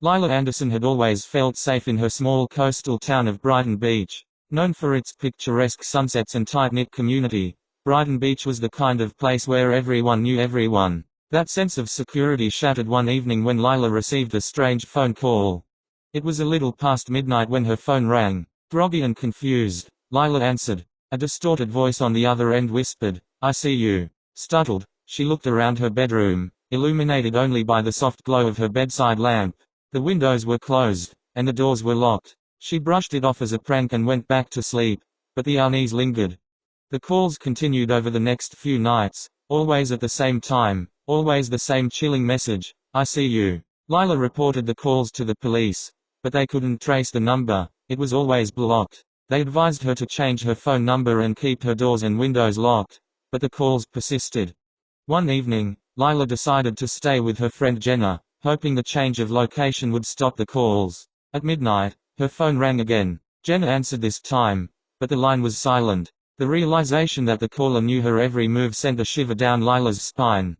Lila Anderson had always felt safe in her small coastal town of Brighton Beach. Known for its picturesque sunsets and tight-knit community, Brighton Beach was the kind of place where everyone knew everyone. That sense of security shattered one evening when Lila received a strange phone call. It was a little past midnight when her phone rang. Groggy and confused, Lila answered. A distorted voice on the other end whispered, "I see you." Startled, she looked around her bedroom, illuminated only by the soft glow of her bedside lamp. The windows were closed, and the doors were locked. She brushed it off as a prank and went back to sleep, but the unease lingered. The calls continued over the next few nights, always at the same time, always the same chilling message, "I see you." Lila reported the calls to the police, but they couldn't trace the number. It was always blocked. They advised her to change her phone number and keep her doors and windows locked, but the calls persisted. One evening, Lila decided to stay with her friend Jenna, hoping the change of location would stop the calls. At midnight, her phone rang again. Jenna answered this time, but the line was silent. The realization that the caller knew her every move sent a shiver down Lila's spine.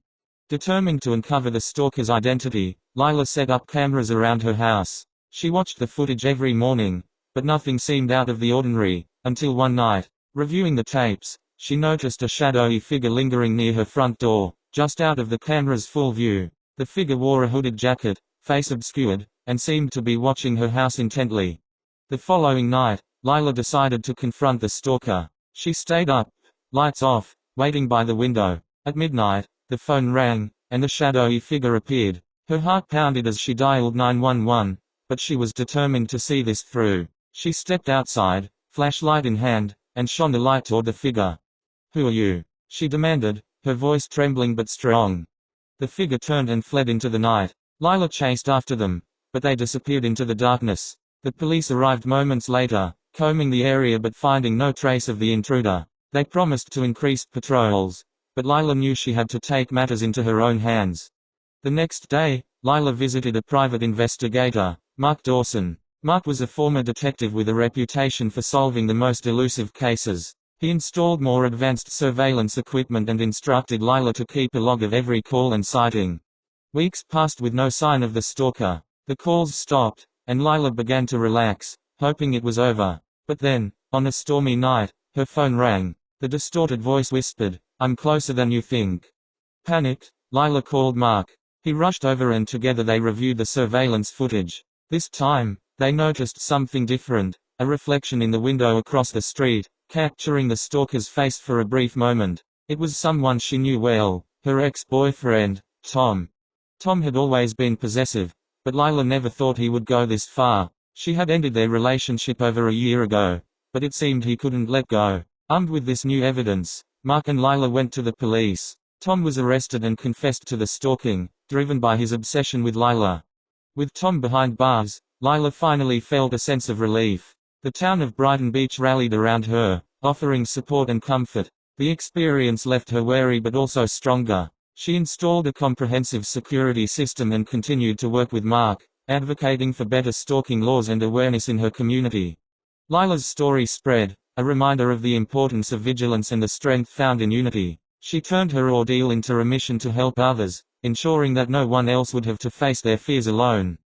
Determined to uncover the stalker's identity, Lila set up cameras around her house. She watched the footage every morning, but nothing seemed out of the ordinary, until one night, reviewing the tapes, she noticed a shadowy figure lingering near her front door, just out of the camera's full view. The figure wore a hooded jacket, face obscured, and seemed to be watching her house intently. The following night, Lila decided to confront the stalker. She stayed up, lights off, waiting by the window. At midnight, the phone rang, and the shadowy figure appeared. Her heart pounded as she dialed 911, but she was determined to see this through. She stepped outside, flashlight in hand, and shone a light toward the figure. "Who are you?" she demanded, her voice trembling but strong. The figure turned and fled into the night. Lila chased after them, but they disappeared into the darkness. The police arrived moments later, combing the area but finding no trace of the intruder. They promised to increase patrols, but Lila knew she had to take matters into her own hands. The next day, Lila visited a private investigator, Mark Dawson. Mark was a former detective with a reputation for solving the most elusive cases. He installed more advanced surveillance equipment and instructed Lila to keep a log of every call and sighting. Weeks passed with no sign of the stalker. The calls stopped, and Lila began to relax, hoping it was over. But then, on a stormy night, her phone rang. The distorted voice whispered, "I'm closer than you think." Panicked, Lila called Mark. He rushed over and together they reviewed the surveillance footage. This time, they noticed something different, a reflection in the window across the street, capturing the stalker's face for a brief moment. It was someone she knew well, her ex-boyfriend, Tom. Tom had always been possessive, but Lila never thought he would go this far. She had ended their relationship over a year ago, but it seemed he couldn't let go. Armed with this new evidence, Mark and Lila went to the police. Tom was arrested and confessed to the stalking, driven by his obsession with Lila. With Tom behind bars, Lila finally felt a sense of relief. The town of Brighton Beach rallied around her, offering support and comfort. The experience left her wary but also stronger. She installed a comprehensive security system and continued to work with Mark, advocating for better stalking laws and awareness in her community. Lila's story spread, a reminder of the importance of vigilance and the strength found in unity. She turned her ordeal into a mission to help others, ensuring that no one else would have to face their fears alone.